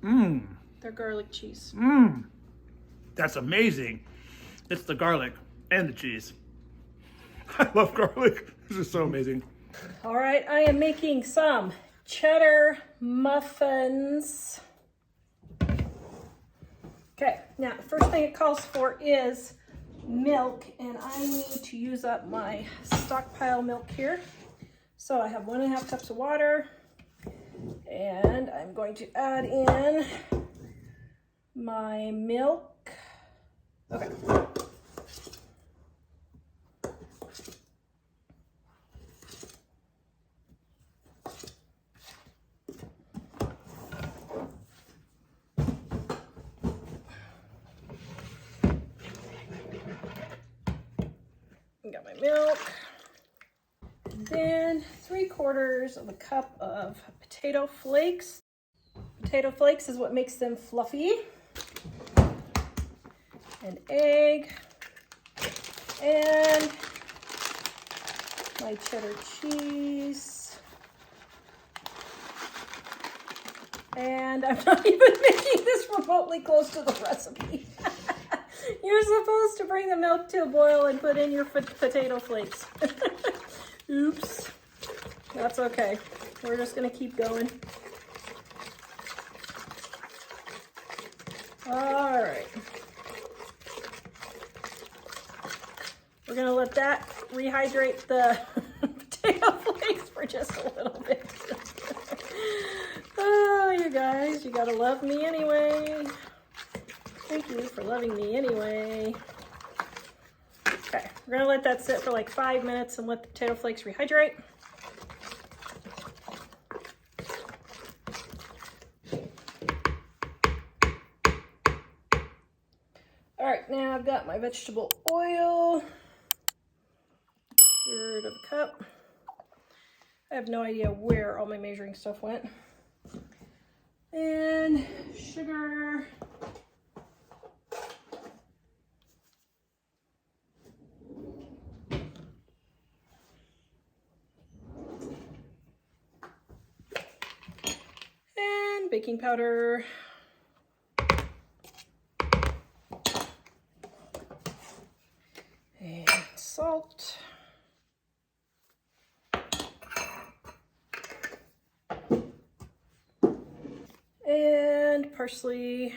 Mmm. They're garlic cheese. Mmm. That's amazing. It's the garlic and the cheese. I love garlic. This is so amazing. All right, I am making some cheddar muffins. Okay, now the first thing it calls for is milk, and I need to use up my stockpile milk here. So I have 1.5 cups of water, and I'm going to add in my milk. Okay. Got my milk. And then 3/4 of a cup of potato flakes. Potato flakes is what makes them fluffy. An egg. And my cheddar cheese. And I'm not even making this remotely close to the recipe. You're supposed to bring the milk to a boil and put in your potato flakes. Oops. That's okay. We're just gonna keep going. All right. We're gonna let that rehydrate the potato flakes for just a little bit. Oh, you guys, you gotta love me anyway. Thank you for loving me anyway. Okay, we're gonna let that sit for like 5 minutes and let the potato flakes rehydrate. All right, now I've got my vegetable oil, 1/3 of a cup. I have no idea where all my measuring stuff went. And sugar. And baking powder. And salt. And parsley.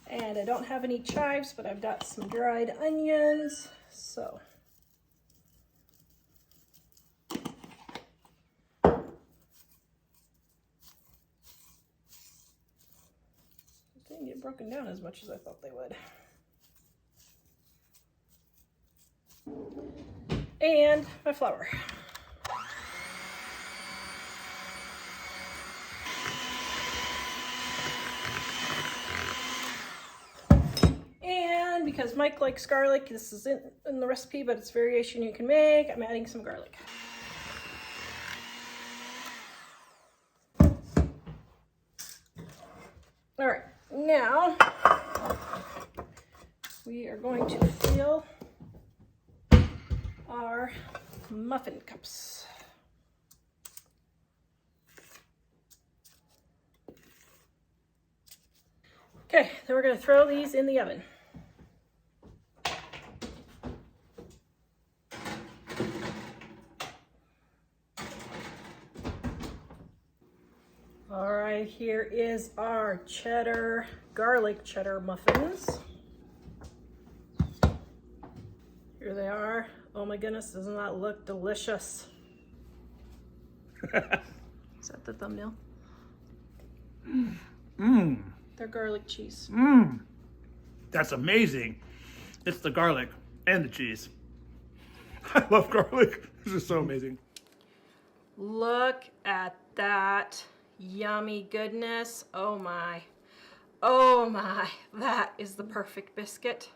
And I don't have any chives, but I've got some dried onions, so. They didn't get broken down as much as I thought they would. And my flour. And because Mike likes garlic, this isn't in the recipe, but it's a variation you can make, I'm adding some garlic. All right, now we are going to fill our muffin cups. Okay, then we're going to throw these in the oven. All right, here is our garlic cheddar muffins. Here they are. Oh my goodness, doesn't that look delicious? Is that the thumbnail? Mmm. They're garlic cheese. Mmm. That's amazing. It's the garlic and the cheese. I love garlic. This is so amazing. Look at that yummy goodness. Oh my. Oh my. That is the perfect biscuit.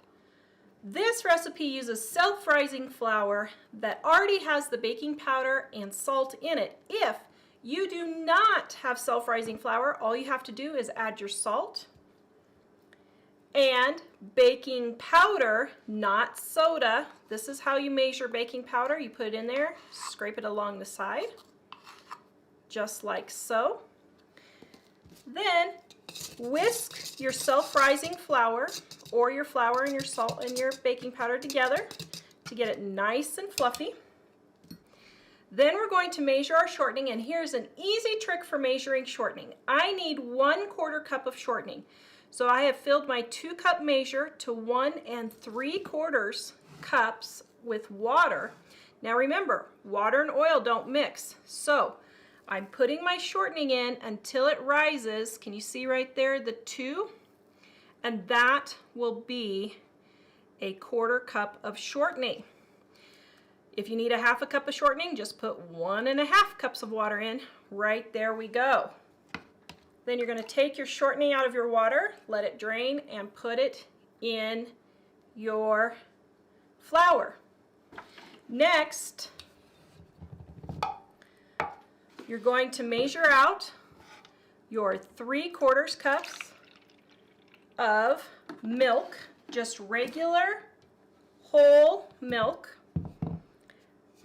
This recipe uses self-rising flour that already has the baking powder and salt in it. If you do not have self-rising flour, all you have to do is add your salt and baking powder, not soda. This is how you measure baking powder. You put it in there, scrape it along the side, just like so. Then whisk your self-rising flour or your flour and your salt and your baking powder together to get it nice and fluffy. Then we're going to measure our shortening, and here's an easy trick for measuring shortening. I need 1/4 cup of shortening. So I have filled my 2-cup measure to 1 3/4 cups with water. Now remember, water and oil don't mix. So I'm putting my shortening in until it rises. Can you see right there the 2? And that will be a 1/4 cup of shortening. If you need a 1/2 cup of shortening, just put 1 1/2 cups of water in. Right there we go. Then you're going to take your shortening out of your water, let it drain, and put it in your flour. Next, you're going to measure out your 3/4 cups of milk, just regular whole milk.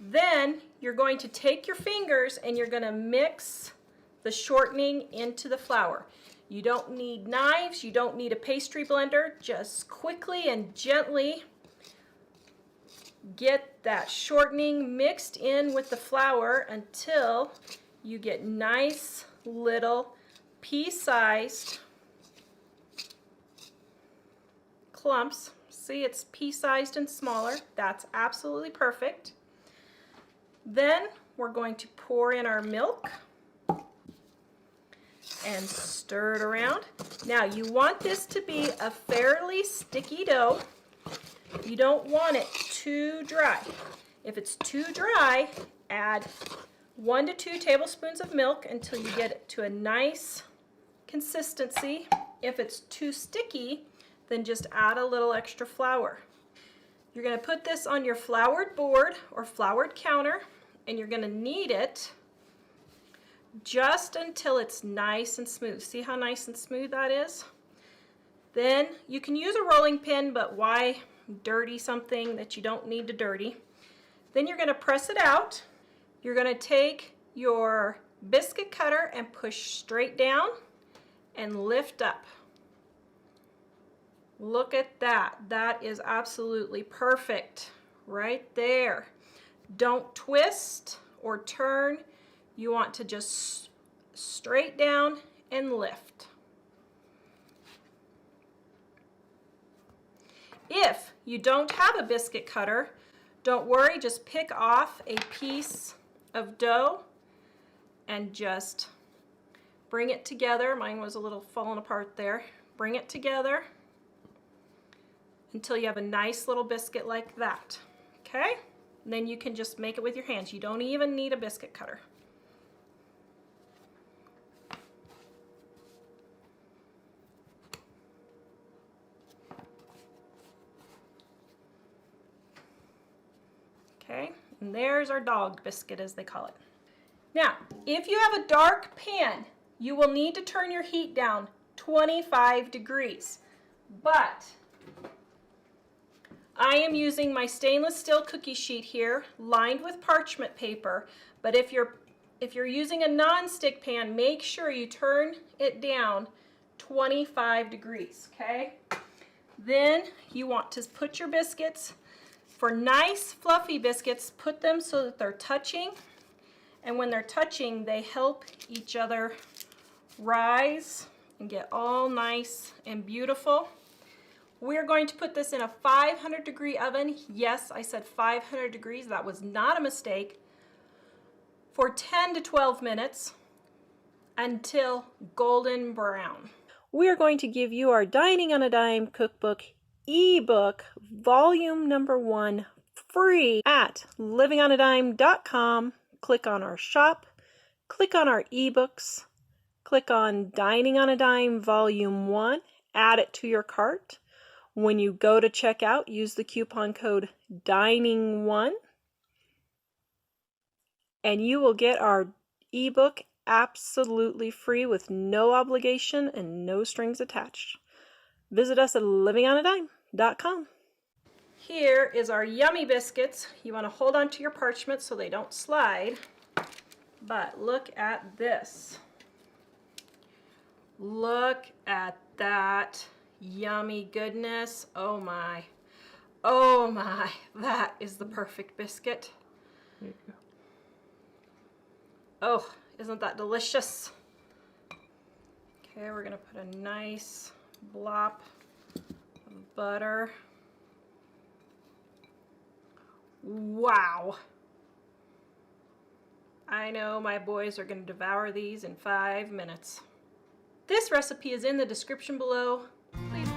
Then you're going to take your fingers and you're going to mix the shortening into the flour. You don't need knives, you don't need a pastry blender, just quickly and gently get that shortening mixed in with the flour until you get nice little pea-sized clumps. See, it's pea-sized and smaller. That's absolutely perfect. Then we're going to pour in our milk and stir it around. Now you want this to be a fairly sticky dough. You don't want it too dry. If it's too dry, add 1 to 2 tablespoons of milk until you get it to a nice consistency. If it's too sticky, then just add a little extra flour. You're going to put this on your floured board or floured counter, and you're going to knead it just until it's nice and smooth. See how nice and smooth that is? Then you can use a rolling pin, but why dirty something that you don't need to dirty? Then you're going to press it out. You're going to take your biscuit cutter and push straight down and lift up. Look at that. That is absolutely perfect right there. Don't twist or turn. You want to just straight down and lift. If you don't have a biscuit cutter, don't worry, just pick off a piece of dough and just bring it together. Mine was a little falling apart there. Bring it together until you have a nice little biscuit like that. Okay? And then you can just make it with your hands. You don't even need a biscuit cutter. Okay, and there's our dog biscuit, as they call it. Now, if you have a dark pan, you will need to turn your heat down 25 degrees. But I am using my stainless steel cookie sheet here, lined with parchment paper. But if you're using a non-stick pan, make sure you turn it down 25 degrees, okay? Then you want to put your biscuits. For nice fluffy biscuits, put them so that they're touching, and when they're touching, they help each other rise and get all nice and beautiful. We're going to put this in a 500-degree oven. Yes, I said 500 degrees. That was not a mistake. For 10 to 12 minutes until golden brown. We are going to give you our Dining on a Dime cookbook ebook volume number 1 free at livingonadime.com. Click on our shop, click on our ebooks, click on Dining on a Dime volume 1, add it to your cart. When you go to checkout, use the coupon code DINING1 and you will get our ebook absolutely free with no obligation and no strings attached. Visit us at livingonadime.com. Here is our yummy biscuits. You want to hold on to your parchment so they don't slide. But look at this. Look at that yummy goodness. Oh my. Oh my. That is the perfect biscuit. There you go. Oh, isn't that delicious? Okay, we're gonna put a nice blop of butter. Wow. I know my boys are gonna devour these in 5 minutes. This recipe is in the description below. Please.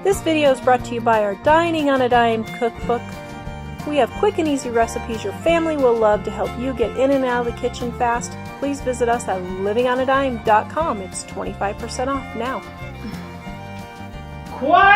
This video is brought to you by our Dining on a Dime cookbook. We have quick and easy recipes your family will love to help you get in and out of the kitchen fast. Please visit us at livingonadime.com. It's 25% off now. Quiet!